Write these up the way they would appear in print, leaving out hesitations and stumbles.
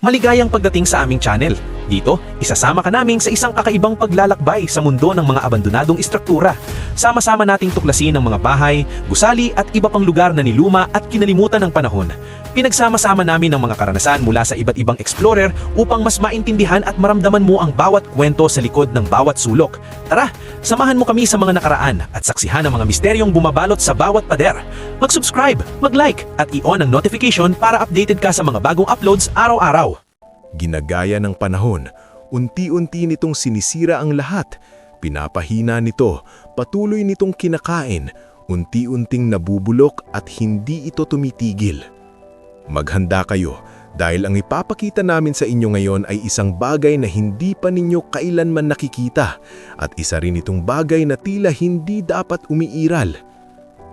Maligayang pagdating sa aming channel. Dito, isasama ka namin sa isang kakaibang paglalakbay sa mundo ng mga abandonadong istruktura. Sama-sama nating tuklasin ang mga bahay, gusali at iba pang lugar na niluma at kinalimutan ng panahon. Pinagsama-sama namin ang mga karanasan mula sa iba't ibang explorer upang mas maintindihan at maramdaman mo ang bawat kwento sa likod ng bawat sulok. Tara, samahan mo kami sa mga nakaraan at saksihan ang mga misteryong bumabalot sa bawat pader. Mag-subscribe, mag-like at i-on ang notification para updated ka sa mga bagong uploads araw-araw. Ginagaya ng panahon, unti-unti nitong sinisira ang lahat. Pinapahina nito, patuloy nitong kinakain, unti-unting nabubulok at hindi ito tumitigil. Maghanda kayo dahil ang ipapakita namin sa inyo ngayon ay isang bagay na hindi pa ninyo kailanman nakikita at isa rin itong bagay na tila hindi dapat umiiral.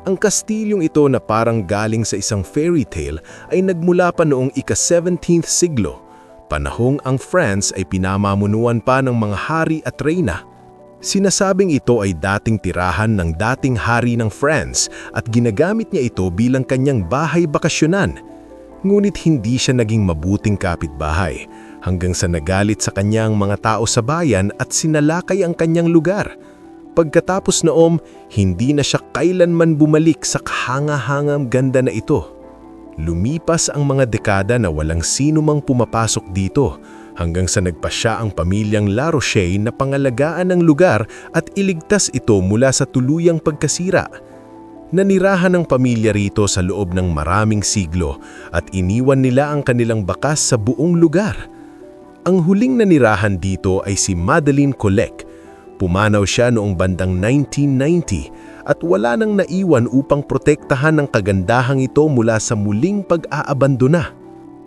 Ang kastilyong ito na parang galing sa isang fairy tale ay nagmula pa noong ika-17th siglo. Panahong ang France ay pinamamunuan pa ng mga hari at reyna. Sinasabing ito ay dating tirahan ng dating hari ng France at ginagamit niya ito bilang kanyang bahay bakasyonan. Ngunit hindi siya naging mabuting kapitbahay hanggang sa nagalit sa kanyang mga tao sa bayan at sinalakay ang kanyang lugar. Pagkatapos noon, hindi na siya kailanman bumalik sa kahanga-hangang ganda na ito. Lumipas ang mga dekada na walang sino mang pumapasok dito hanggang sa nagpasya ang pamilyang La Roche na pangalagaan ng lugar at iligtas ito mula sa tuluyang pagkasira. Nanirahan ng pamilya rito sa loob ng maraming siglo at iniwan nila ang kanilang bakas sa buong lugar. Ang huling nanirahan dito ay si Madeleine Collec. Pumanaw siya noong bandang 1990 at wala nang naiwan upang protektahan ang kagandahang ito mula sa muling pag-aabandona.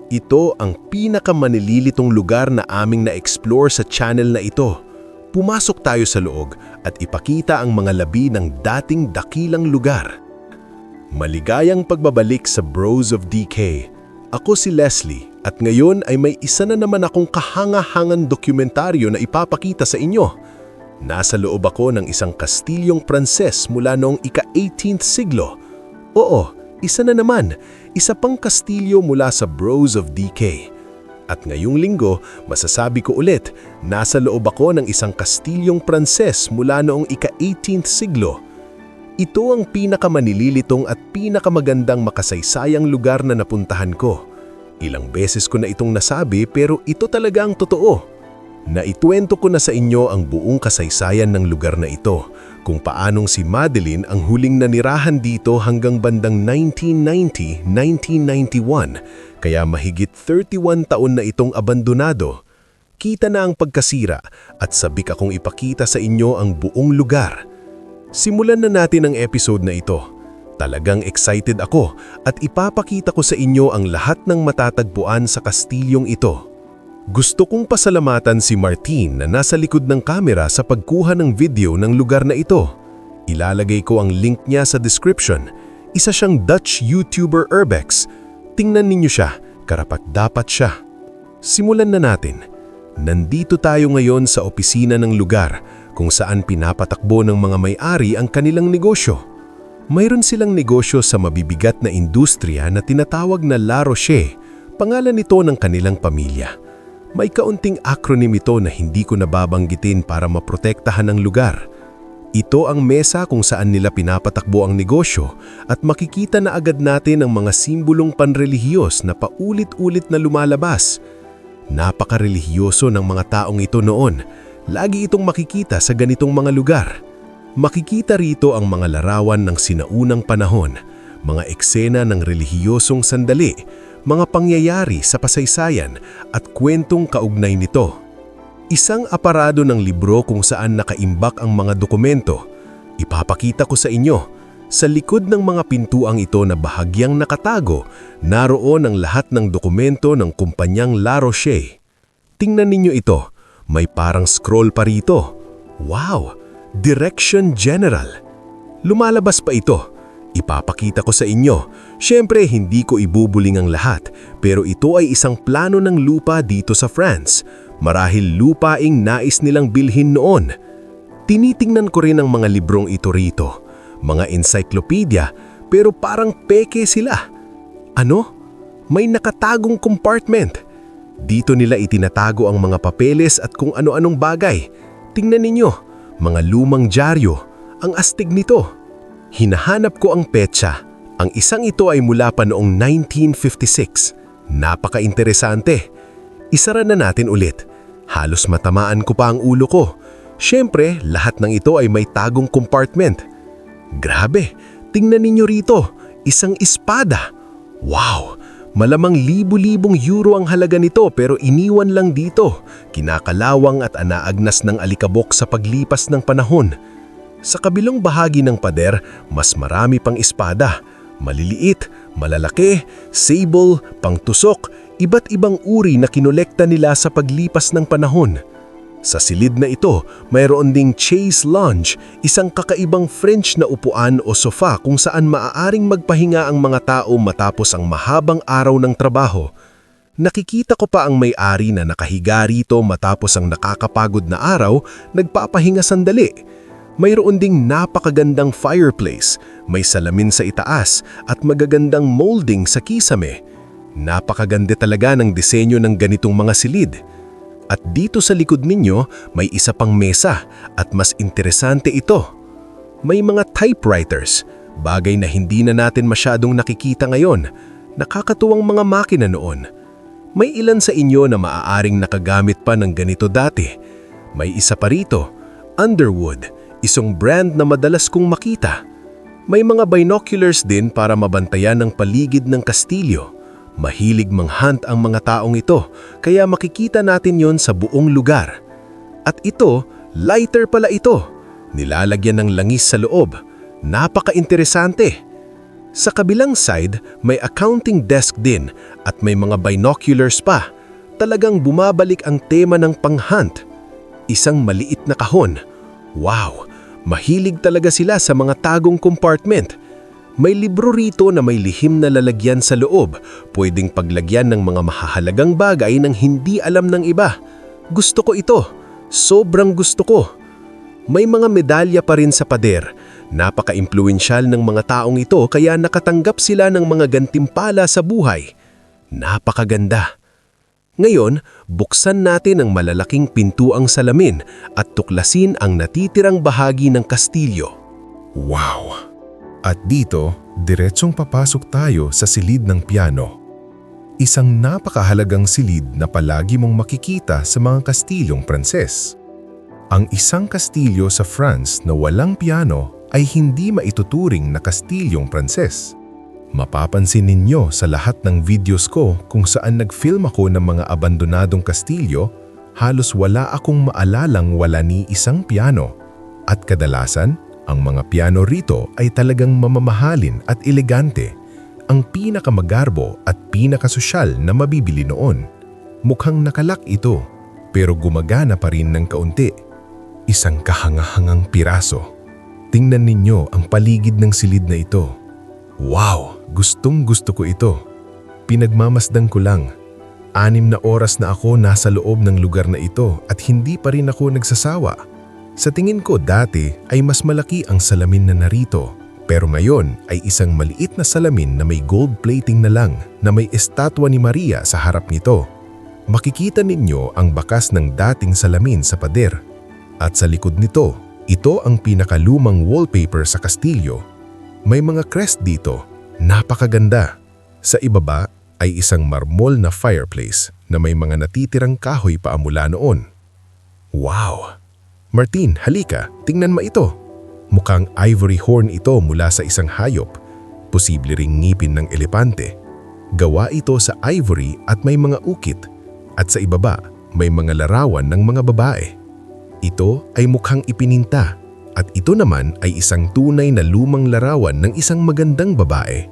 Ito ang pinakamanililitong lugar na aming na-explore sa channel na ito. Pumasok tayo sa loob at ipakita ang mga labi ng dating dakilang lugar. Maligayang pagbabalik sa Bros of DK. Ako si Leslie at ngayon ay may isa na naman akong kahanga-hangang dokumentaryo na ipapakita sa inyo. Nasa loob ako ng isang kastilyong Pranses mula noong ika-18th siglo. Oo, isa na naman, isa pang kastilyo mula sa Bros of DK. At ngayong linggo, masasabi ko ulit, nasa loob ako ng isang kastilyong Pranses mula noong ika-18th siglo. Ito ang pinakamanililitong at pinakamagandang makasaysayang lugar na napuntahan ko. Ilang beses ko na itong nasabi pero ito talaga ang totoo. Naituwento ko na sa inyo ang buong kasaysayan ng lugar na ito, kung paanong si Madeleine ang huling nanirahan dito hanggang bandang 1990-1991, kaya mahigit 31 taon na itong abandonado. Kita na ang pagkasira at sabik akong ipakita sa inyo ang buong lugar. Simulan na natin ang episode na ito. Talagang excited ako at ipapakita ko sa inyo ang lahat ng matatagpuan sa kastilyong ito. Gusto kong pasalamatan si Martin na nasa likod ng kamera sa pagkuha ng video ng lugar na ito. Ilalagay ko ang link niya sa description. Isa siyang Dutch YouTuber Urbex. Tingnan ninyo siya, karapat-dapat siya. Simulan na natin. Nandito tayo ngayon sa opisina ng lugar kung saan pinapatakbo ng mga may-ari ang kanilang negosyo. Mayroon silang negosyo sa mabibigat na industriya na tinatawag na La Roche, pangalan nito ng kanilang pamilya. May kaunting acronym ito na hindi ko nababanggitin para maprotektahan ang lugar. Ito ang mesa kung saan nila pinapatakbo ang negosyo at makikita na agad natin ang mga simbolong panrelihiyos na paulit-ulit na lumalabas. Napakarelihiyoso ng mga taong ito noon. Lagi itong makikita sa ganitong mga lugar. Makikita rito ang mga larawan ng sinaunang panahon, mga eksena ng relihiyosong sandali, mga pangyayari sa kasaysayan at kwentong kaugnay nito. Isang aparado ng libro kung saan nakaimbak ang mga dokumento. Ipapakita ko sa inyo. Sa likod ng mga pintuang ito na bahagyang nakatago, naroon ang lahat ng dokumento ng kumpanyang La Roche. Tingnan ninyo ito. May parang scroll pa rito. Wow! Direction General. Lumalabas pa ito. Ipapakita ko sa inyo. Siyempre, hindi ko ibubuling ang lahat, pero ito ay isang plano ng lupa dito sa France. Marahil lupaing nais nilang bilhin noon. Tinitingnan ko rin ang mga librong ito rito. Mga encyclopedia, pero parang peke sila. Ano? May nakatagong compartment. Dito nila itinatago ang mga papeles at kung ano-anong bagay. Tingnan ninyo, mga lumang dyaryo, ang astig nito. Hinahanap ko ang petsa. Ang isang ito ay mula pa noong 1956. Napaka-interesante. Isara na natin ulit. Halos matamaan ko pa ang ulo ko. Siyempre, lahat ng ito ay may tagong compartment. Grabe, tingnan ninyo rito, isang espada. Wow! Malamang libu-libong euro ang halaga nito pero iniwan lang dito. Kinakalawang at anaagnas ng alikabok sa paglipas ng panahon. Sa kabilang bahagi ng pader, mas marami pang espada. Maliliit, malalaki, sable, pangtusok, iba't ibang uri na kinolekta nila sa paglipas ng panahon. Sa silid na ito, mayroon ding chaise lounge, isang kakaibang French na upuan o sofa kung saan maaaring magpahinga ang mga tao matapos ang mahabang araw ng trabaho. Nakikita ko pa ang may-ari na nakahiga rito matapos ang nakakapagod na araw, nagpapahinga sandali. Mayroon ding napakagandang fireplace, may salamin sa itaas at magagandang molding sa kisame. Napakaganda talaga ng disenyo ng ganitong mga silid. At dito sa likod ninyo, may isa pang mesa at mas interesante ito. May mga typewriters, bagay na hindi na natin masyadong nakikita ngayon. Nakakatuwang mga makina noon. May ilan sa inyo na maaaring nakagamit pa ng ganito dati. May isa pa rito, Underwood, isang brand na madalas kong makita. May mga binoculars din para mabantayan ang paligid ng kastilyo. Mahilig manghunt ang mga taong ito, kaya makikita natin yon sa buong lugar. At ito, lighter pala ito. Nilalagyan ng langis sa loob. Napaka-interesante. Sa kabilang side, may accounting desk din at may mga binoculars pa. Talagang bumabalik ang tema ng panghunt. Isang maliit na kahon. Wow! Mahilig talaga sila sa mga tagong compartment. May libro rito na may lihim na lalagyan sa loob, pwedeng paglagyan ng mga mahahalagang bagay nang hindi alam ng iba. Gusto ko ito. Sobrang gusto ko. May mga medalya pa rin sa pader. Napaka-impluwensyal ng mga taong ito kaya nakatanggap sila ng mga gantimpala sa buhay. Napakaganda. Ngayon, buksan natin ang malalaking pintuang salamin at tuklasin ang natitirang bahagi ng kastilyo. Wow! At dito, diretsong papasok tayo sa silid ng piano. Isang napakahalagang silid na palagi mong makikita sa mga kastilyong Pranses. Ang isang kastilyo sa France na walang piano ay hindi maituturing na kastilyong Pranses. Mapapansin ninyo sa lahat ng videos ko kung saan nag-film ako ng mga abandonadong kastilyo, halos wala akong maalalang wala ni isang piano. At kadalasan, ang mga piano rito ay talagang mamamahalin at elegante, ang pinakamagarbo at pinakasosyal na mabibili noon. Mukhang nakalak ito, pero gumagana pa rin ng kaunti. Isang kahangahangang piraso. Tingnan ninyo ang paligid ng silid na ito. Wow! Gustong-gusto ko ito. Pinagmamasdan ko lang. 6 na oras na ako nasa loob ng lugar na ito at hindi pa rin ako nagsasawa. Sa tingin ko dati ay mas malaki ang salamin na narito, pero ngayon ay isang maliit na salamin na may gold plating na lang na may estatwa ni Maria sa harap nito. Makikita ninyo ang bakas ng dating salamin sa pader. At sa likod nito, ito ang pinakalumang wallpaper sa kastilyo. May mga crest dito, napakaganda. Sa ibaba ay isang marmol na fireplace na may mga natitirang kahoy pa mula noon. Wow! Martin, halika, tingnan mo ito. Mukhang ivory horn ito mula sa isang hayop, posible ring ngipin ng elepante. Gawa ito sa ivory at may mga ukit, at sa ibaba may mga larawan ng mga babae. Ito ay mukhang ipininta, at ito naman ay isang tunay na lumang larawan ng isang magandang babae.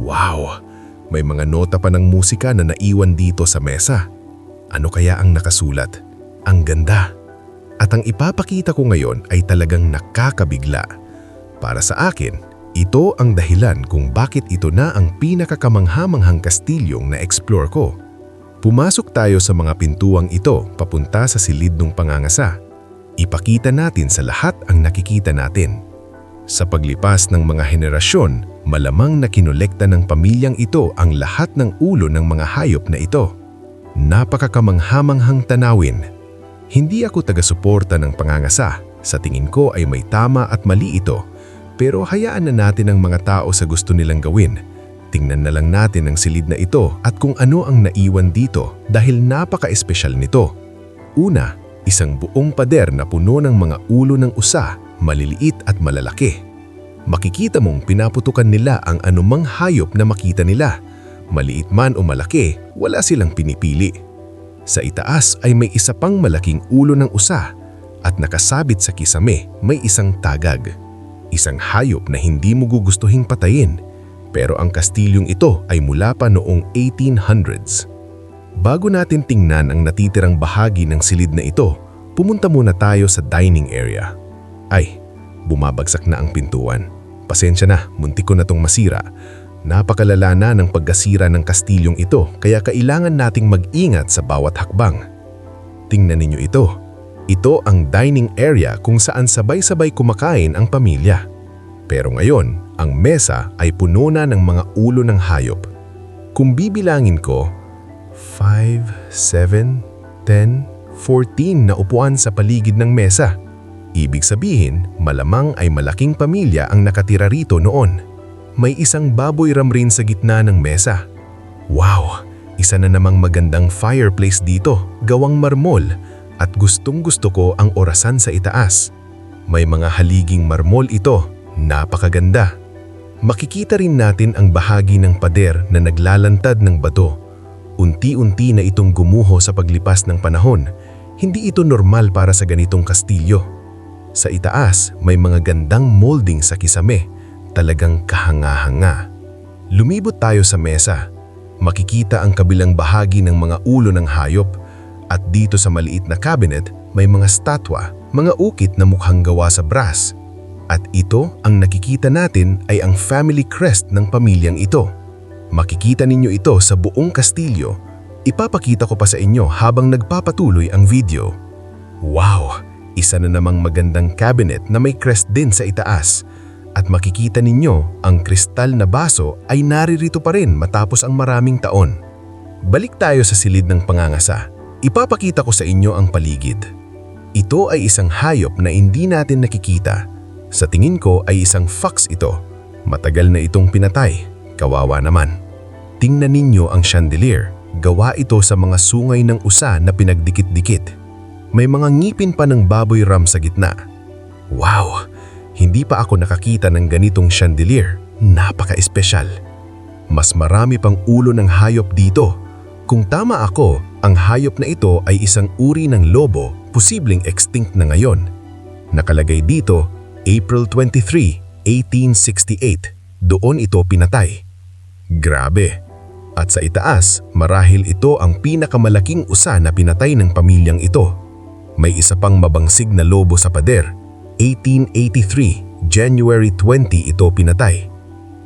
Wow! May mga nota pa ng musika na naiwan dito sa mesa. Ano kaya ang nakasulat? Ang ganda! At ang ipapakita ko ngayon ay talagang nakakabigla. Para sa akin, ito ang dahilan kung bakit ito na ang pinakakamanghamanghang kastilyong na-explore ko. Pumasok tayo sa mga pintuang ito papunta sa silid ng pangangasa. Ipakita natin sa lahat ang nakikita natin. Sa paglipas ng mga henerasyon, malamang na kinolekta ng pamilyang ito ang lahat ng ulo ng mga hayop na ito. Napakakamanghamanghang tanawin. Hindi ako taga-suporta ng pangangasa. Sa tingin ko ay may tama at mali ito. Pero hayaan na natin ang mga tao sa gusto nilang gawin. Tingnan na lang natin ang silid na ito at kung ano ang naiwan dito dahil napaka-espesyal nito. Una, isang buong pader na puno ng mga ulo ng usa, maliliit at malalaki. Makikita mong pinaputukan nila ang anumang hayop na makita nila. Maliit man o malaki, wala silang pinipili. Sa itaas ay may isa pang malaking ulo ng usa at nakasabit sa kisame may isang tagag. Isang hayop na hindi mo gugustuhing patayin, pero ang kastilyong ito ay mula pa noong 1800s. Bago natin tingnan ang natitirang bahagi ng silid na ito, pumunta muna tayo sa dining area. Ay, bumabagsak na ang pintuan. Pasensya na, muntik ko na tong masira. Napakalala na ng pagkasira ng kastilyong ito kaya kailangan nating mag-ingat sa bawat hakbang. Tingnan ninyo ito. Ito ang dining area kung saan sabay-sabay kumakain ang pamilya. Pero ngayon, ang mesa ay puno na ng mga ulo ng hayop. Kung bibilangin ko, 5, 7, 10, 14 na upuan sa paligid ng mesa. Ibig sabihin, malamang ay malaking pamilya ang nakatira rito noon. May isang baboy ramrin sa gitna ng mesa. Wow! Isa na namang magandang fireplace dito, gawang marmol. At gustong-gusto ko ang orasan sa itaas. May mga haliging marmol ito, napakaganda. Makikita rin natin ang bahagi ng pader na naglalantad ng bato. Unti-unti na itong gumuho sa paglipas ng panahon. Hindi ito normal para sa ganitong kastilyo. Sa itaas, may mga gandang molding sa kisame, talagang kahanga-hanga. Lumibot tayo sa mesa. Makikita ang kabilang bahagi ng mga ulo ng hayop. At dito sa maliit na cabinet, may mga statwa, mga ukit na mukhang gawa sa brass. At ito, ang nakikita natin ay ang family crest ng pamilyang ito. Makikita ninyo ito sa buong kastilyo. Ipapakita ko pa sa inyo habang nagpapatuloy ang video. Wow! Isa na namang magandang cabinet na may crest din sa itaas. At makikita ninyo, ang kristal na baso ay naririto pa rin matapos ang maraming taon. Balik tayo sa silid ng pangangasa. Ipapakita ko sa inyo ang paligid. Ito ay isang hayop na hindi natin nakikita. Sa tingin ko ay isang fox ito. Matagal na itong pinatay. Kawawa naman. Tingnan ninyo ang chandelier. Gawa ito sa mga sungay ng usa na pinagdikit-dikit. May mga ngipin pa ng baboy ram sa gitna. Wow! Hindi pa ako nakakita ng ganitong chandelier. Napaka-espesyal. Mas marami pang ulo ng hayop dito. Kung tama ako, ang hayop na ito ay isang uri ng lobo, posibleng extinct na ngayon. Nakalagay dito, April 23, 1868. Doon ito pinatay. Grabe. At sa itaas, marahil ito ang pinakamalaking usa na pinatay ng pamilyang ito. May isa pang mabangsig na lobo sa pader. 1883, January 20 ito pinatay.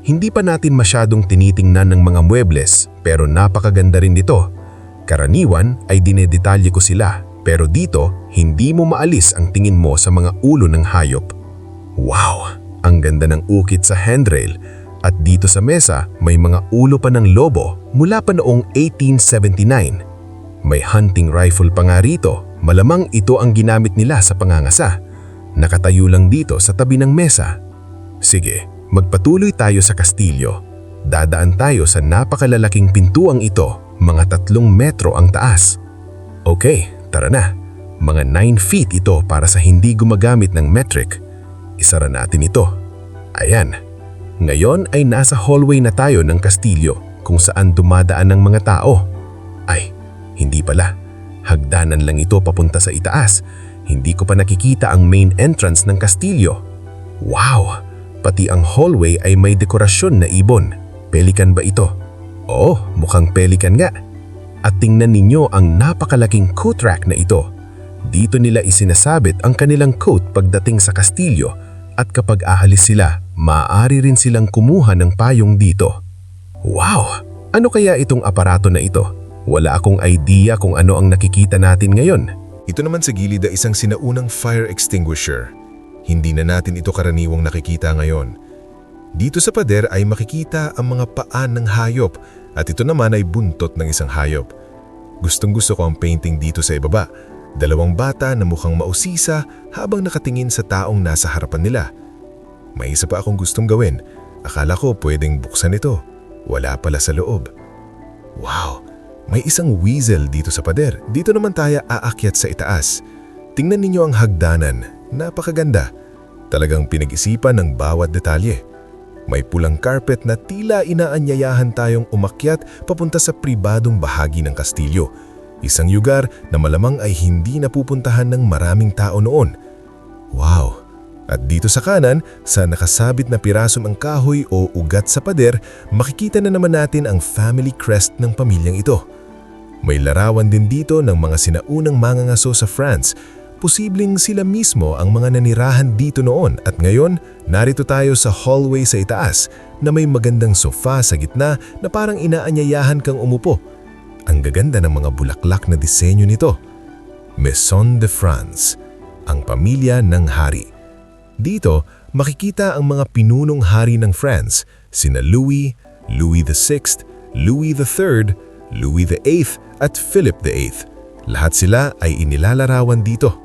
Hindi pa natin masyadong tinitingnan ng mga muebles pero napakaganda rin dito. Karaniwan ay dinedetalye ko sila pero dito hindi mo maalis ang tingin mo sa mga ulo ng hayop. Wow! Ang ganda ng ukit sa handrail at dito sa mesa may mga ulo pa ng lobo mula pa noong 1879. May hunting rifle pa nga rito, malamang ito ang ginamit nila sa pangangasa. Nakatayo lang dito sa tabi ng mesa. Sige. Magpatuloy tayo sa kastilyo. Dadaan tayo sa napakalalaking pintuang ito, mga 3 metro ang taas. Okay, tara na. Mga 9 feet ito para sa hindi gumagamit ng metric. Isara natin ito. Ayan. Ngayon ay nasa hallway na tayo ng kastilyo kung saan dumadaan ng mga tao. Ay, hindi pala. Hagdanan lang ito papunta sa itaas. Hindi ko pa nakikita ang main entrance ng kastilyo. Wow! Pati ang hallway ay may dekorasyon na ibon. Pelikan ba ito? Oo, mukhang pelikan nga. At tingnan ninyo ang napakalaking coat rack na ito. Dito nila isinasabit ang kanilang coat pagdating sa kastilyo at kapag aalis sila, maaari rin silang kumuha ng payong dito. Wow! Ano kaya itong aparato na ito? Wala akong idea kung ano ang nakikita natin ngayon. Ito naman sa gilid ay isang sinaunang fire extinguisher. Hindi na natin ito karaniwang nakikita ngayon. Dito sa pader ay makikita ang mga paan ng hayop at ito naman ay buntot ng isang hayop. Gustong-gusto ko ang painting dito sa ibaba. Dalawang bata na mukhang mausisa habang nakatingin sa taong nasa harapan nila. May isa pa akong gustong gawin. Akala ko pwedeng buksan ito. Wala pala sa loob. Wow! May isang weasel dito sa pader. Dito naman tayo aakyat sa itaas. Tingnan ninyo ang hagdanan. Napakaganda. Talagang pinag-isipan ng bawat detalye. May pulang carpet na tila inaanyayahan tayong umakyat papunta sa pribadong bahagi ng kastilyo. Isang lugar na malamang ay hindi napupuntahan ng maraming tao noon. Wow! At dito sa kanan, sa nakasabit na piraso ng kahoy o ugat sa pader, makikita na naman natin ang family crest ng pamilyang ito. May larawan din dito ng mga sinaunang mangangaso sa France. Posibleng sila mismo ang mga nanirahan dito noon at ngayon, narito tayo sa hallway sa itaas na may magandang sofa sa gitna na parang inaanyayahan kang umupo. Ang gaganda ng mga bulaklak na disenyo nito. Maison de France, ang pamilya ng hari. Dito, makikita ang mga pinunong hari ng France, sina Louis, Louis VI, Louis III, Louis VIII at Philip VIII. Lahat sila ay inilalarawan dito.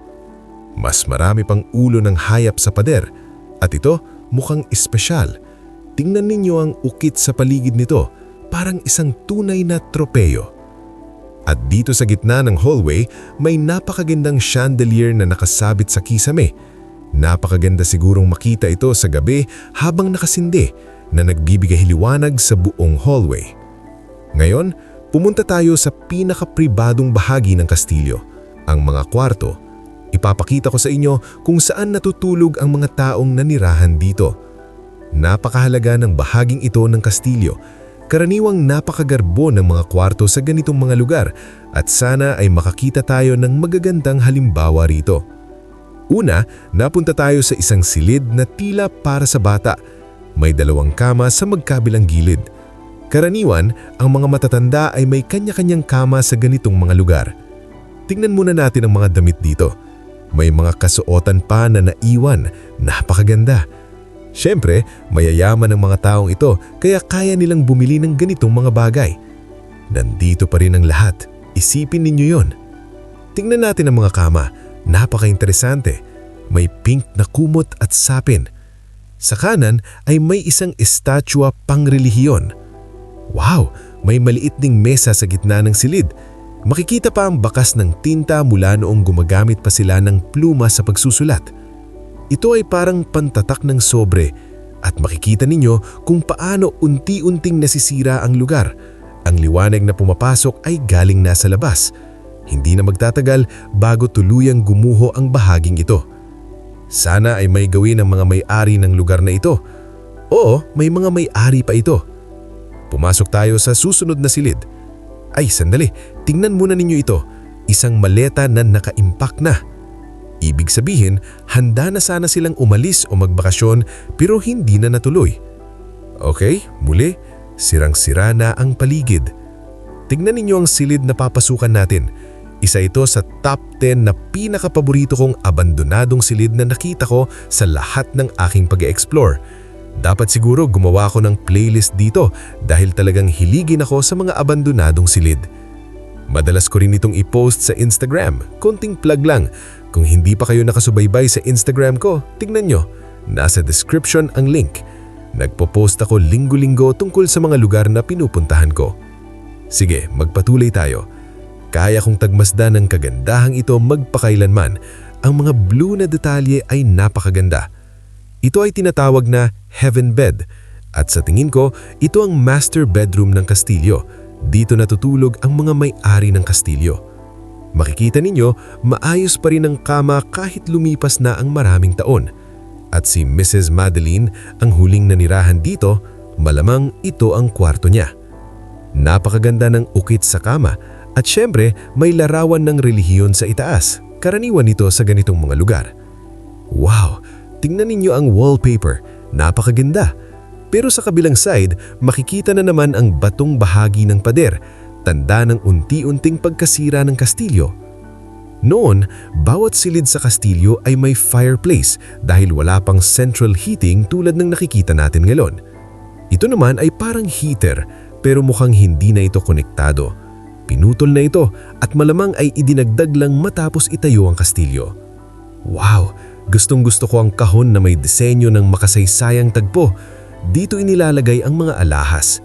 Mas marami pang ulo ng hayop sa pader at ito mukhang espesyal. Tingnan ninyo ang ukit sa paligid nito, parang isang tunay na tropeyo. At dito sa gitna ng hallway, may napakagandang chandelier na nakasabit sa kisame. Napakaganda sigurong makita ito sa gabi habang nakasindi na nagbibigay liwanag sa buong hallway. Ngayon, pumunta tayo sa pinakapribadong bahagi ng kastilyo, ang mga kwarto. Ipapakita ko sa inyo kung saan natutulog ang mga taong nanirahan dito. Napakahalaga ng bahaging ito ng kastilyo. Karaniwang napakagarbo ng mga kwarto sa ganitong mga lugar at sana ay makakita tayo ng magagandang halimbawa rito. Una, napunta tayo sa isang silid na tila para sa bata. May dalawang kama sa magkabilang gilid. Karaniwan, ang mga matatanda ay may kanya-kanyang kama sa ganitong mga lugar. Tingnan muna natin ang mga damit dito. May mga kasuotan pa na naiwan, napakaganda. Siyempre, mayayaman ang mga taong ito kaya kaya nilang bumili ng ganitong mga bagay. Nandito pa rin ang lahat. Isipin ninyo yon. Tingnan natin ang mga kama. Napaka-interesante. May pink na kumot at sapin. Sa kanan ay may isang estatwa pangrelihiyon. Wow! May maliit ding mesa sa gitna ng silid. Makikita pa ang bakas ng tinta mula noong gumagamit pa sila ng pluma sa pagsusulat. Ito ay parang pantatak ng sobre at makikita ninyo kung paano unti-unting nasisira ang lugar. Ang liwanag na pumapasok ay galing nasa labas. Hindi na magtatagal bago tuluyang gumuho ang bahaging ito. Sana ay may gawin ang mga may-ari ng lugar na ito. Oo, may mga may-ari pa ito. Pumasok tayo sa susunod na silid. Ay, sandali. Tingnan muna ninyo ito. Isang maleta na naka-impact na. Ibig sabihin, handa na sana silang umalis o magbakasyon pero hindi na natuloy. Okay, muli, sirang-sira na ang paligid. Tignan ninyo ang silid na papasukan natin. Isa ito sa top 10 na pinakapaborito kong abandonadong silid na nakita ko sa lahat ng aking pag-e-explore. Dapat siguro gumawa ko ng playlist dito dahil talagang hiligin ako sa mga abandonadong silid. Madalas ko rin itong i-post sa Instagram, konting plug lang. Kung hindi pa kayo nakasubaybay sa Instagram ko, tignan nyo. Nasa description ang link. Nagpo-post ako linggo-linggo tungkol sa mga lugar na pinupuntahan ko. Sige, magpatuloy tayo. Kaya kong tagmasdan ng kagandahang ito magpakailanman. Ang mga blue na detalye ay napakaganda. Ito ay tinatawag na heaven bed. At sa tingin ko, ito ang master bedroom ng kastilyo. Dito natutulog ang mga may-ari ng kastilyo. Makikita ninyo, maayos pa rin ang kama kahit lumipas na ang maraming taon. At si Mrs. Madeline, ang huling nanirahan dito, malamang ito ang kwarto niya. Napakaganda ng ukit sa kama at syempre may larawan ng relihiyon sa itaas. Karaniwan ito sa ganitong mga lugar. Wow! Tingnan ninyo ang wallpaper. Napakaganda. Pero sa kabilang side, makikita na naman ang batong bahagi ng pader. Tanda ng unti-unting pagkasira ng kastilyo. Noon, bawat silid sa kastilyo ay may fireplace dahil wala pang central heating tulad ng nakikita natin ngayon. Ito naman ay parang heater pero mukhang hindi na ito konektado. Pinutol na ito at malamang ay idinagdag lang matapos itayo ang kastilyo. Wow! Gustong-gusto ko ang kahon na may disenyo ng makasaysayang tagpo. Dito inilalagay ang mga alahas.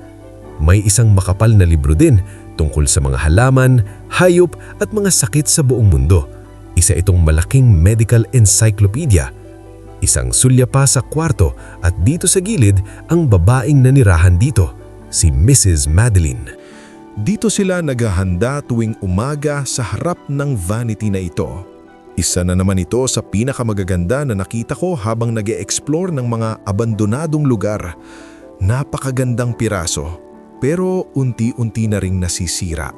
May isang makapal na libro din tungkol sa mga halaman, hayop at mga sakit sa buong mundo. Isa itong malaking medical encyclopedia. Isang sulya pa sa kwarto at dito sa gilid ang babaeng nanirahan dito, si Mrs. Madeline. Dito sila naghahanda tuwing umaga sa harap ng vanity na ito. Isa na naman ito sa pinakamagaganda na nakita ko habang nag-e-explore ng mga abandonadong lugar. Napakagandang piraso, pero unti-unti na ring nasisira.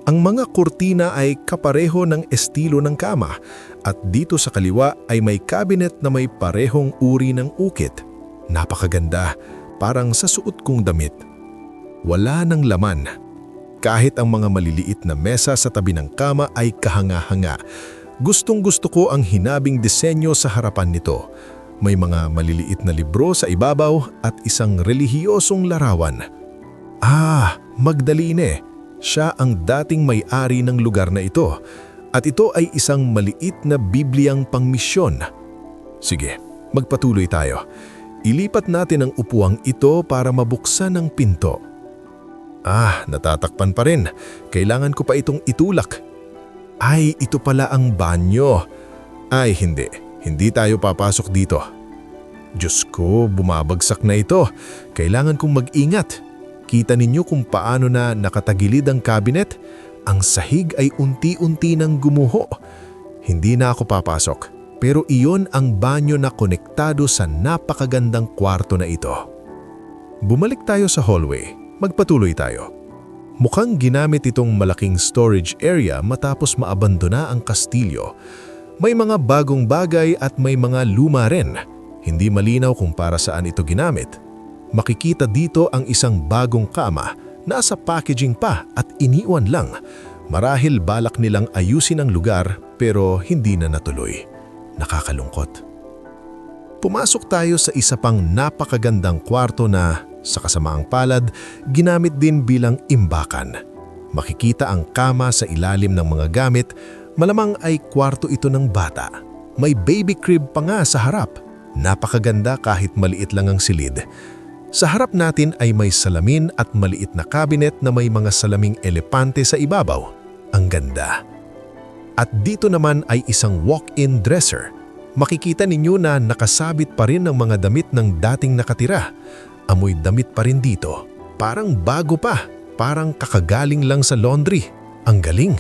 Ang mga kurtina ay kapareho ng estilo ng kama at dito sa kaliwa ay may cabinet na may parehong uri ng ukit. Napakaganda, parang sa suot kong damit. Wala nang laman. Kahit ang mga maliliit na mesa sa tabi ng kama ay kahanga-hanga. Gustong-gusto ko ang hinabing disenyo sa harapan nito. May mga maliliit na libro sa ibabaw at isang relihiyosong larawan. Magdalene. Siya ang dating may-ari ng lugar na ito. At ito ay isang maliit na Bibliyang pangmisyon. Sige, magpatuloy tayo. Ilipat natin ang upuang ito para mabuksan ang pinto. Natatakpan pa rin. Kailangan ko pa itong itulak. Ito pala ang banyo. Hindi. Hindi tayo papasok dito. Diyos ko, bumabagsak na ito. Kailangan kong mag-ingat. Kita ninyo kung paano na nakatagilid ang cabinet? Ang sahig ay unti-unti nang gumuho. Hindi na ako papasok. Pero iyon ang banyo na konektado sa napakagandang kwarto na ito. Bumalik tayo sa hallway. Magpatuloy tayo. Mukhang ginamit itong malaking storage area matapos maabandona ang kastilyo. May mga bagong bagay at may mga luma rin. Hindi malinaw kung para saan ito ginamit. Makikita dito ang isang bagong kama, nasa packaging pa at iniwan lang. Marahil balak nilang ayusin ang lugar pero hindi na natuloy. Nakakalungkot. Pumasok tayo sa isa pang napakagandang kwarto na, sa kasamaang palad, ginamit din bilang imbakan. Makikita ang kama sa ilalim ng mga gamit, malamang ay kwarto ito ng bata. May baby crib pa nga sa harap. Napakaganda kahit maliit lang ang silid. Sa harap natin ay may salamin at maliit na cabinet na may mga salaming elepante sa ibabaw. Ang ganda. At dito naman ay isang walk-in dresser. Makikita ninyo na nakasabit pa rin ang mga damit ng dating nakatira. Amoy damit pa rin dito. Parang bago pa. Parang kakagaling lang sa laundry. Ang galing.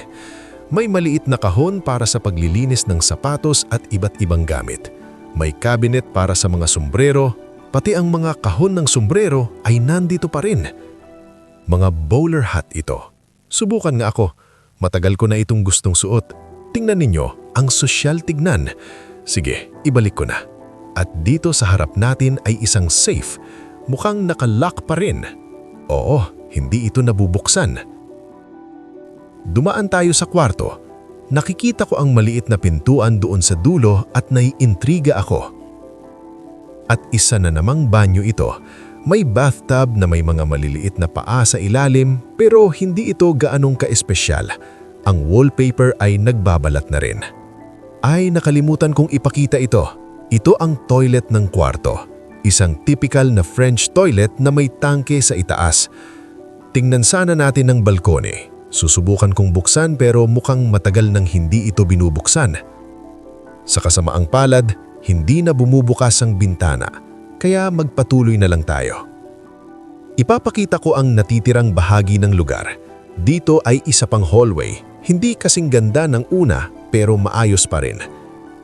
May maliit na kahon para sa paglilinis ng sapatos at iba't ibang gamit. May cabinet para sa mga sombrero. Pati ang mga kahon ng sombrero ay nandito pa rin. Mga bowler hat ito. Subukan nga ako. Matagal ko na itong gustong suot. Tingnan ninyo, ang sosyal tignan. Sige, ibalik ko na. At dito sa harap natin ay isang safe. Mukhang nakalock pa rin. Oo, hindi ito nabubuksan. Dumaan tayo sa kwarto. Nakikita ko ang maliit na pintuan doon sa dulo at naiintriga ako. At isa na namang banyo ito. May bathtub na may mga maliliit na paa sa ilalim pero hindi ito gaanong ka-espesyal. Ang wallpaper ay nagbabalat na rin. Nakalimutan kong ipakita ito. Ito ang toilet ng kwarto. Isang typical na French toilet na may tangke sa itaas. Tingnan sana natin ang balkone. Susubukan kong buksan pero mukhang matagal nang hindi ito binubuksan. Sa kasamaang palad, hindi na bumubukas ang bintana, kaya magpatuloy na lang tayo. Ipapakita ko ang natitirang bahagi ng lugar. Dito ay isa pang hallway, hindi kasing ganda ng una pero maayos pa rin.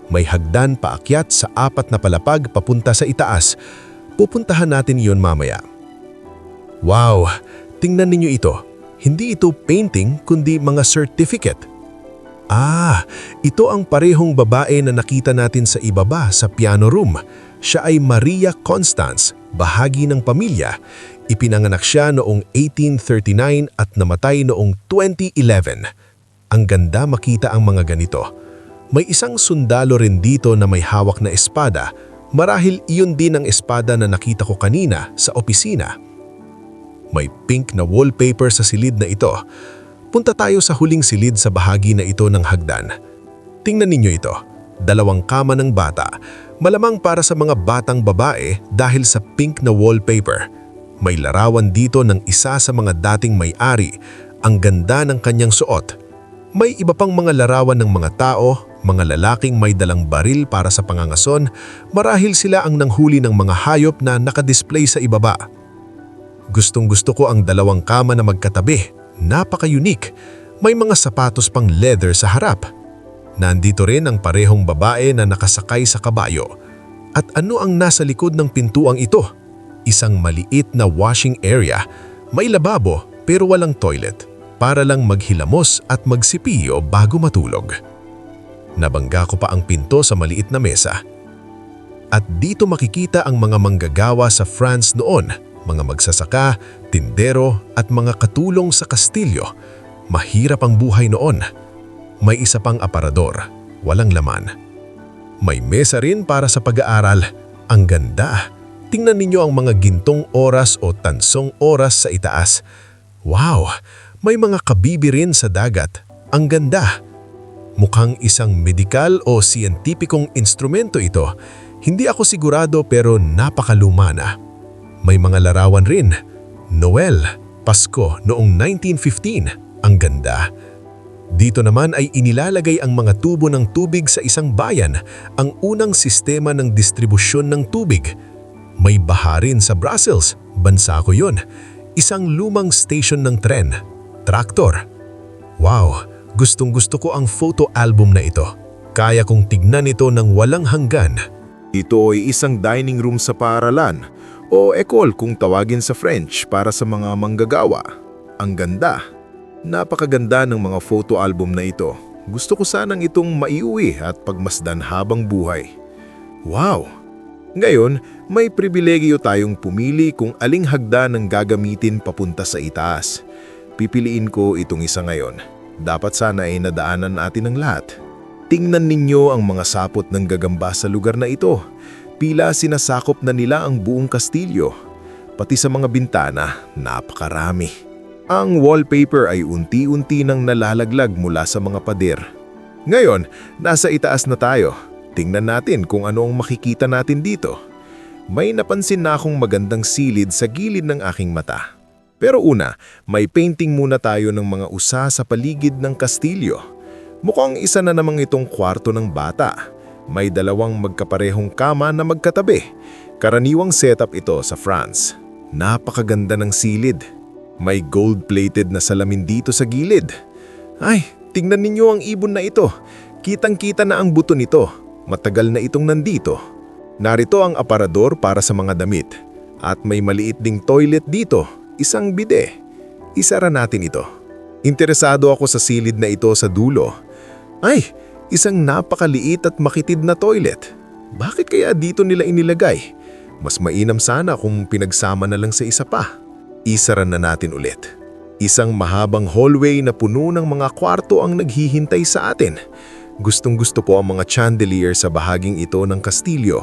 May hagdan paakyat sa 4 na palapag papunta sa itaas. Pupuntahan natin iyon mamaya. Wow! Tingnan ninyo ito. Hindi ito painting kundi mga certificate. Ito ang parehong babae na nakita natin sa ibaba sa piano room. Siya ay Maria Constance, bahagi ng pamilya. Ipinanganak siya noong 1839 at namatay noong 2011. Ang ganda makita ang mga ganito. May isang sundalo rin dito na may hawak na espada. Marahil iyon din ang espada na nakita ko kanina sa opisina. May pink na wallpaper sa silid na ito. Punta tayo sa huling silid sa bahagi na ito ng hagdan. Tingnan ninyo ito, 2 kama ng bata, malamang para sa mga batang babae dahil sa pink na wallpaper. May larawan dito ng isa sa mga dating may-ari, ang ganda ng kanyang suot. May iba pang mga larawan ng mga tao, mga lalaking may dalang baril para sa pangangason, marahil sila ang nanghuli ng mga hayop na nakadisplay sa ibaba. Gustong-gusto ko ang 2 kama na magkatabi, napaka-unique. May mga sapatos pang leather sa harap. Nandito rin ang parehong babae na nakasakay sa kabayo. At ano ang nasa likod ng pintuang ito? Isang maliit na washing area. May lababo pero walang toilet, para lang maghilamos at magsipiyo bago matulog. Nabangga ko pa ang pinto sa maliit na mesa. At dito makikita ang mga manggagawa sa France noon, mga magsasaka, tindero at mga katulong sa kastilyo. Mahirap ang buhay noon. May isa pang aparador, walang laman. May mesa rin para sa pag-aaral. Ang ganda. Tingnan ninyo ang mga gintong oras o tansong oras sa itaas. Wow! May mga kabibi rin sa dagat. Ang ganda. Mukhang isang medikal o siyentipikong instrumento ito. Hindi ako sigurado pero napakaluma na. May mga larawan rin. Noel, Pasko noong 1915. Ang ganda. Dito naman ay inilalagay ang mga tubo ng tubig sa isang bayan, ang unang sistema ng distribusyon ng tubig. May baha rin sa Brussels, bansa ko yun. Isang lumang station ng tren, traktor. Wow, gustong-gusto ko ang photo album na ito. Kaya kong tignan ito ng walang hanggan. Ito ay isang dining room sa paaralan o école kung tawagin sa French para sa mga manggagawa. Ang ganda. Napakaganda ng mga photo album na ito. Gusto ko sanang itong maiuwi at pagmasdan habang buhay. Wow! Ngayon, may pribilegyo tayong pumili kung aling hagdan ang gagamitin papunta sa itaas. Pipiliin ko itong isa ngayon. Dapat sana ay nadaanan natin ang lahat. Tingnan ninyo ang mga sapot ng gagamba sa lugar na ito. Pila sinasakop na nila ang buong kastilyo. Pati sa mga bintana, napakarami. Ang wallpaper ay unti-unti nang nalalaglag mula sa mga pader. Ngayon, nasa itaas na tayo. Tingnan natin kung ano ang makikita natin dito. May napansin na akong magandang silid sa gilid ng aking mata. Pero una, may painting muna tayo ng mga usa sa paligid ng kastilyo. Mukhang isa na namang itong kwarto ng bata. May 2 magkaparehong kama na magkatabi. Karaniwang setup ito sa France. Napakaganda ng silid. May gold-plated na salamin dito sa gilid. Ay, tingnan ninyo ang ibon na ito. Kitang-kita na ang buto nito. Matagal na itong nandito. Narito ang aparador para sa mga damit. At may maliit ding toilet dito, isang bide. Isara natin ito. Interesado ako sa silid na ito sa dulo. Ay, isang napakaliit at makitid na toilet. Bakit kaya dito nila inilagay? Mas mainam sana kung pinagsama na lang sa isa pa. Isara na natin ulit. Isang mahabang hallway na puno ng mga kwarto ang naghihintay sa atin. Gustong-gusto ko ang mga chandelier sa bahaging ito ng kastilyo.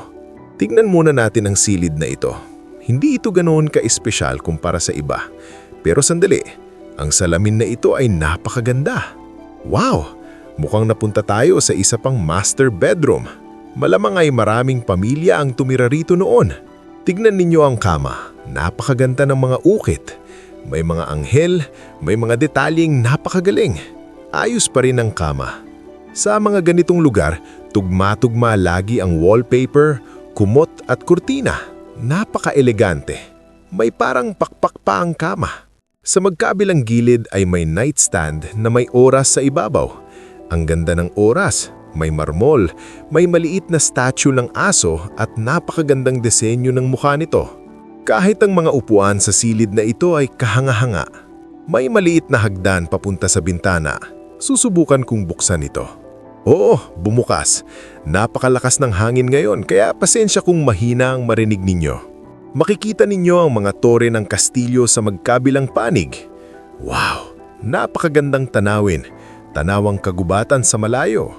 Tignan muna natin ang silid na ito. Hindi ito ganoon ka-espesyal kumpara sa iba. Pero sandali, ang salamin na ito ay napakaganda. Wow! Mukhang napunta tayo sa isa pang master bedroom. Malamang ay maraming pamilya ang tumira rito noon. Tignan ninyo ang kama. Napakaganda ng mga ukit. May mga anghel, may mga detalyeng napakagaling. Ayos pa rin ang kama. Sa mga ganitong lugar, tugma-tugma lagi ang wallpaper, kumot at kurtina. Napaka-elegante. May parang pakpak pa ang kama. Sa magkabilang gilid ay may nightstand na may oras sa ibabaw. Ang ganda ng oras, may marmol, may maliit na statue ng aso at napakagandang disenyo ng mukha nito. Kahit ang mga upuan sa silid na ito ay kahanga-hanga. May maliit na hagdan papunta sa bintana. Susubukan kong buksan ito. Oo, bumukas. Napakalakas ng hangin ngayon kaya pasensya kung mahina ang marinig ninyo. Makikita ninyo ang mga tore ng kastilyo sa magkabilang panig. Wow! Napakagandang tanawin. Tanawang kagubatan sa malayo.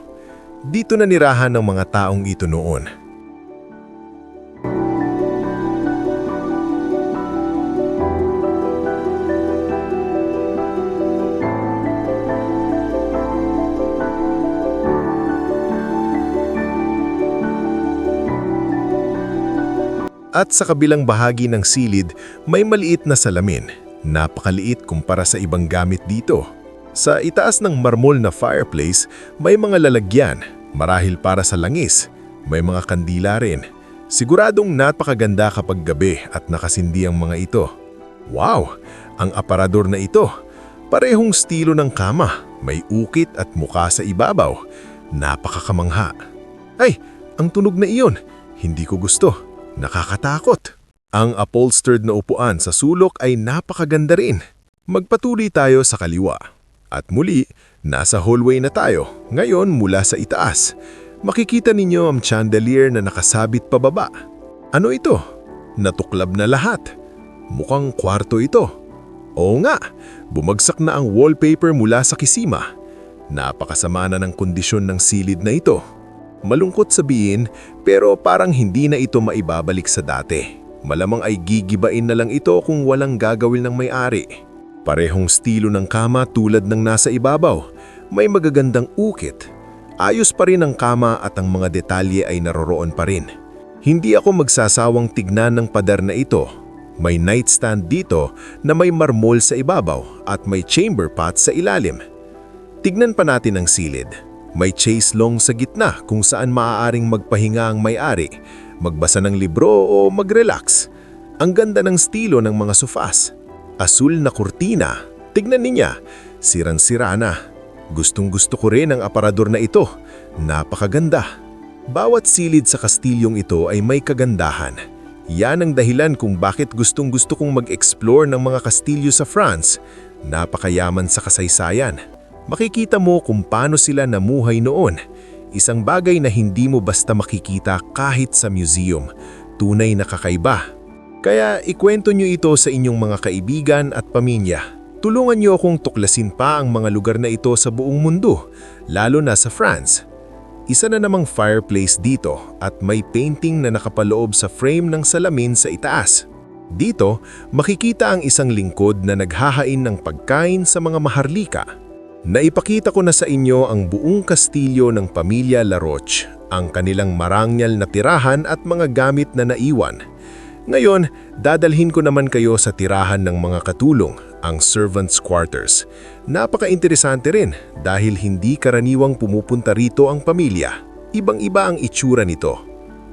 Dito na nirahan ng mga taong ito noon. At sa kabilang bahagi ng silid, may maliit na salamin. Napakaliit kumpara sa ibang gamit dito. Sa itaas ng marmol na fireplace, may mga lalagyan, marahil para sa langis. May mga kandila rin. Siguradong napakaganda kapag gabi at nakasindi ang mga ito. Wow! Ang aparador na ito. Parehong estilo ng kama. May ukit at muka sa ibabaw. Napakakamangha. Ay! Ang tunog na iyon. Hindi ko gusto. Nakakatakot. Ang upholstered na upuan sa sulok ay napakaganda rin. Magpatuloy tayo sa kaliwa. At muli, nasa hallway na tayo. Ngayon mula sa itaas. Makikita ninyo ang chandelier na nakasabit pababa. Ano ito? Natuklab na lahat. Mukhang kwarto ito. Oo nga, bumagsak na ang wallpaper mula sa kisima. Napakasama na ng kondisyon ng silid na ito. Malungkot sabihin, pero parang hindi na ito maibabalik sa dati. Malamang ay gigibain na lang ito kung walang gagawin ng may-ari. Parehong estilo ng kama tulad ng nasa ibabaw. May magagandang ukit. Ayos pa rin ang kama at ang mga detalye ay naroroon pa rin. Hindi ako magsasawang tignan ng pader na ito. May nightstand dito na may marmol sa ibabaw at may chamber pot sa ilalim. Tignan pa natin ang silid. May chaise longue sa gitna kung saan maaaring magpahinga ang may-ari, magbasa ng libro o mag-relax. Ang ganda ng estilo ng mga sofas. Asul na kurtina. Tignan niya, sirang-sira na. Gustong-gusto ko rin ang aparador na ito. Napakaganda. Bawat silid sa kastilyong ito ay may kagandahan. Yan ang dahilan kung bakit gustong-gusto kong mag-explore ng mga kastilyo sa France. Napakayaman sa kasaysayan. Makikita mo kung paano sila namuhay noon. Isang bagay na hindi mo basta makikita kahit sa museum. Tunay na kakaiba. Kaya ikwento nyo ito sa inyong mga kaibigan at pamilya. Tulungan niyo akong tuklasin pa ang mga lugar na ito sa buong mundo, lalo na sa France. Isa na namang fireplace dito at may painting na nakapaloob sa frame ng salamin sa itaas. Dito, makikita ang isang lingkod na naghahain ng pagkain sa mga maharlika. Naipakita ko na sa inyo ang buong kastilyo ng pamilya Laroche, ang kanilang maranyal na tirahan at mga gamit na naiwan. Ngayon, dadalhin ko naman kayo sa tirahan ng mga katulong, ang servants' quarters. Napaka-interesante rin dahil hindi karaniwang pumupunta rito ang pamilya. Ibang-iba ang itsura nito.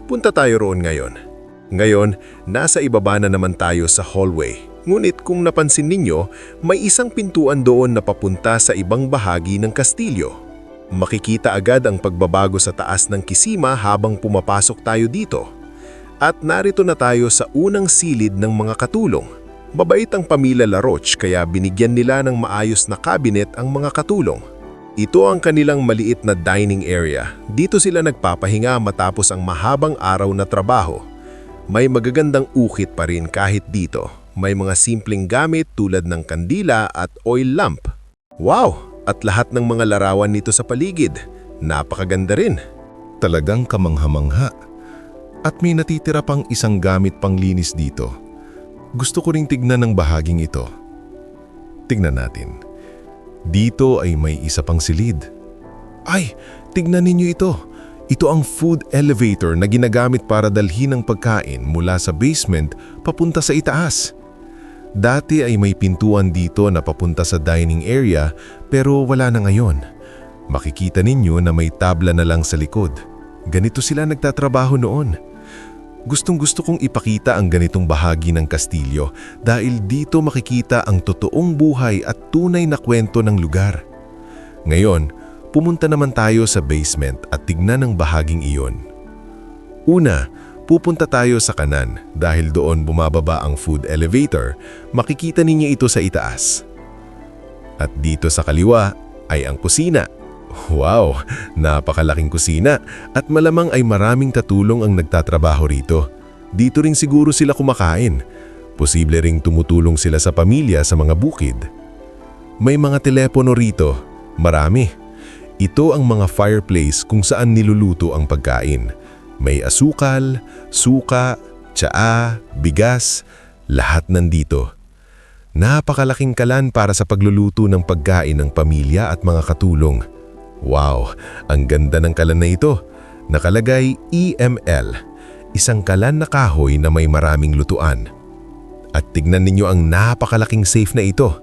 Punta tayo roon ngayon. Ngayon, nasa ibaba na naman tayo sa hallway. Ngunit kung napansin ninyo, may isang pintuan doon na papunta sa ibang bahagi ng kastilyo. Makikita agad ang pagbabago sa taas ng kisima habang pumapasok tayo dito. At narito na tayo sa unang silid ng mga katulong. Mabait ang pamilya Laroche kaya binigyan nila ng maayos na cabinet ang mga katulong. Ito ang kanilang maliit na dining area. Dito sila nagpapahinga matapos ang mahabang araw na trabaho. May magagandang ukit pa rin kahit dito. May mga simpleng gamit tulad ng kandila at oil lamp. Wow! At lahat ng mga larawan nito sa paligid. Napakaganda rin. Talagang kamangha-mangha. At may natitira pang isang gamit panglinis dito. Gusto ko ring tignan ang bahaging ito. Tignan natin. Dito ay may isa pang silid. Ay, tignan ninyo ito. Ito ang food elevator na ginagamit para dalhin ang pagkain mula sa basement papunta sa itaas. Dati ay may pintuan dito na papunta sa dining area pero wala na ngayon. Makikita ninyo na may tabla na lang sa likod. Ganito sila nagtatrabaho noon. Gustong-gusto kong ipakita ang ganitong bahagi ng kastilyo dahil dito makikita ang totoong buhay at tunay na kwento ng lugar. Ngayon, pumunta naman tayo sa basement at tignan ang bahaging iyon. Una, pupunta tayo sa kanan dahil doon bumababa ang food elevator, makikita ninyo ito sa itaas. At dito sa kaliwa ay ang kusina. Wow! Napakalaking kusina at malamang ay maraming tatulong ang nagtatrabaho rito. Dito rin siguro sila kumakain. Posible ring tumutulong sila sa pamilya sa mga bukid. May mga telepono rito. Marami. Ito ang mga fireplace kung saan niluluto ang pagkain. May asukal, suka, tsaa, bigas, lahat nandito. Napakalaking kalan para sa pagluluto ng pagkain ng pamilya at mga katulong. Wow, ang ganda ng kalan na ito. Nakalagay EML. isang kalan na kahoy na may maraming lutuan. At tignan ninyo ang napakalaking safe na ito.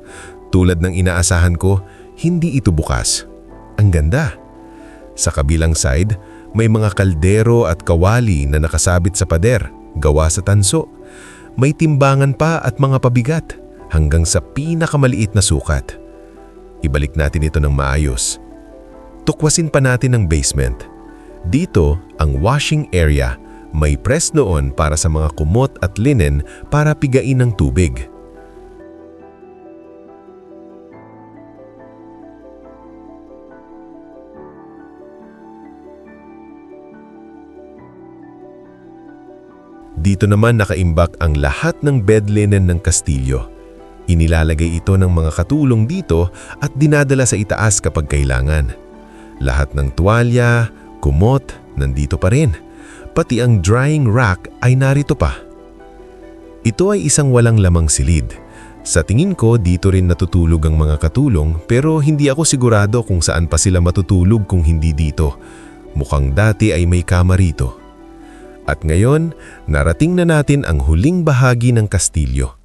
Tulad ng inaasahan ko, hindi ito bukas. Ang ganda. Sa kabilang side, may mga kaldero at kawali na nakasabit sa pader, gawa sa tanso. May timbangan pa at mga pabigat, hanggang sa pinakamaliit na sukat. Ibalik natin ito ng maayos. Tukwasin pa natin ang basement. Dito, ang washing area, may press noon para sa mga kumot at linen para pigain ng tubig. Dito naman nakaimbak ang lahat ng bed linen ng kastilyo. Inilalagay ito ng mga katulong dito at dinadala sa itaas kapag kailangan. Lahat ng tuwalya, kumot, nandito pa rin. Pati ang drying rack ay narito pa. Ito ay isang walang lamang silid. Sa tingin ko dito rin natutulog ang mga katulong pero hindi ako sigurado kung saan pa sila matutulog kung hindi dito. Mukhang dati ay may kama rito. At ngayon, narating na natin ang huling bahagi ng kastilyo.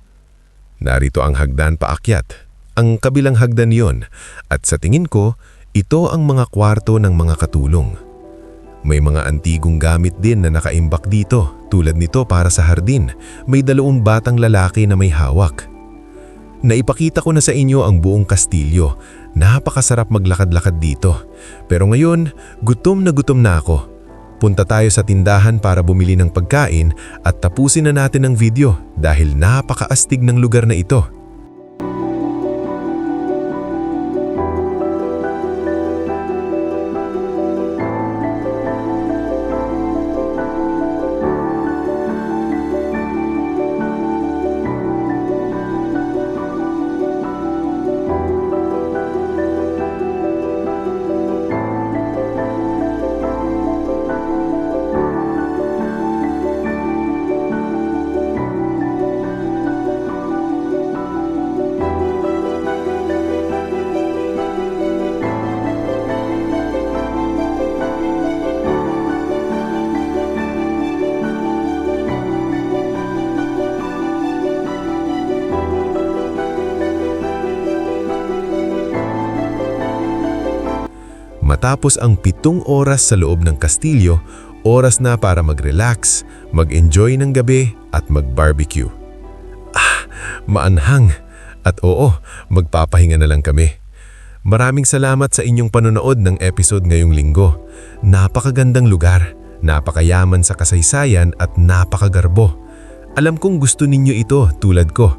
Narito ang hagdan paakyat, ang kabilang hagdan yon, at sa tingin ko, ito ang mga kwarto ng mga katulong. May mga antigong gamit din na nakaimbak dito, tulad nito para sa hardin, may 2 batang lalaki na may hawak. Naipakita ko na sa inyo ang buong kastilyo, napakasarap maglakad-lakad dito. Pero ngayon, gutom na ako. Punta tayo sa tindahan para bumili ng pagkain at tapusin na natin ang video dahil napakaastig ng lugar na ito. Matapos ang 7 oras sa loob ng kastilyo, oras na para mag-relax, mag-enjoy ng gabi at mag-barbecue. Maanhang! At oo, magpapahinga na lang kami. Maraming salamat sa inyong panonood ng episode ngayong linggo. Napakagandang lugar, napakayaman sa kasaysayan at napakagarbo. Alam kong gusto ninyo ito tulad ko.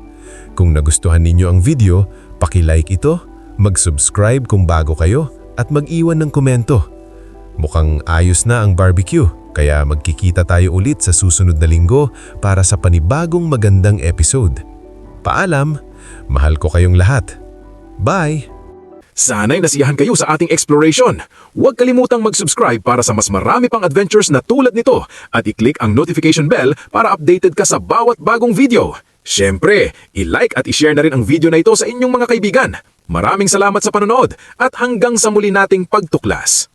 Kung nagustuhan ninyo ang video, paki-like ito, mag-subscribe kung bago kayo, at mag-iwan ng komento. Mukhang ayos na ang barbecue, kaya magkikita tayo ulit sa susunod na linggo para sa panibagong magandang episode. Paalam, mahal ko kayong lahat. Bye! Sana'y nasiyahan kayo sa ating exploration. Huwag kalimutang mag-subscribe para sa mas marami pang adventures na tulad nito at i-click ang notification bell para updated ka sa bawat bagong video. Siyempre, i-like at i-share na rin ang video na ito sa inyong mga kaibigan. Maraming salamat sa panonood at hanggang sa muli nating pagtuklas.